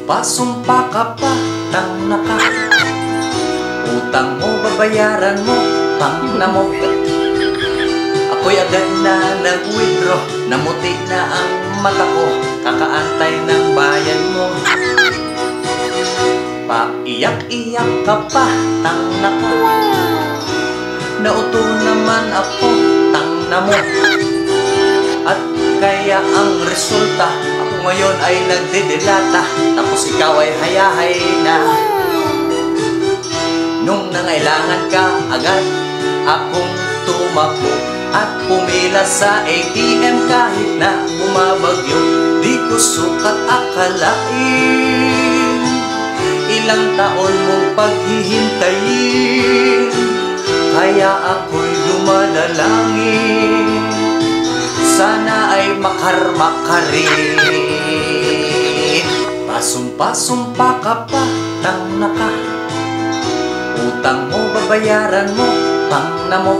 Pasumpa-sumpa ka pa, tangna ka. Utang mo, babayaran mo, tangna mo. Ako'y agad na nag-withdraw, namuti na ang mata ko, kakaantay ng bayan mo. Paiyak-iyak ka pa, tangna ka. Nauto naman ako, tangna mo. At kaya ang resulta, ako ngayon ay nagdidelata, tapos ikaw ay hayahay na. Nung nangailangan ka, agad akong tumakbo at pumila sa ATM kahit na bumabagyo. Di ko sukat akalain, ilang taon mong paghihintayin, kaya ako'y dumadalangin, sana ay makarma ka rin. Pasumpa-sumpa ka pa, tangna ka. Utang mo, babayaran mo, tangna mo.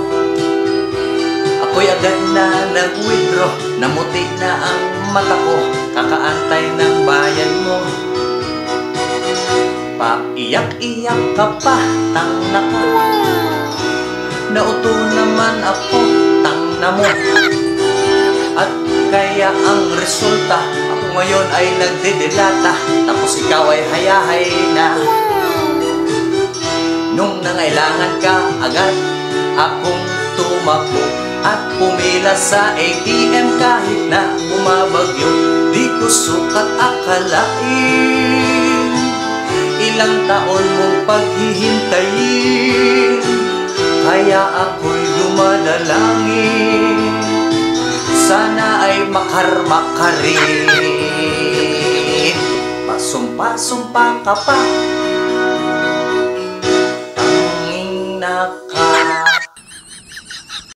Ako'y agad na nag-withdraw, namuti na ang mata ko, kakaantay ng bayan mo. Paiyak-iyak ka pa, tangna ka. Nauto naman ako, tangna mo. At kaya ang resulta, ako ngayon ay nagdidelata, tapos ikaw ay hayahay na. Nung nangailangan ka, agad akong tumakbo at pumila sa ATM kahit na bumabagyo. Di ko sukat akalain, ilang taon mong paghihintayin, kaya ako'y dumadalangin, sana ay makarma ka rin. Pasumpa-sumpa ka pa,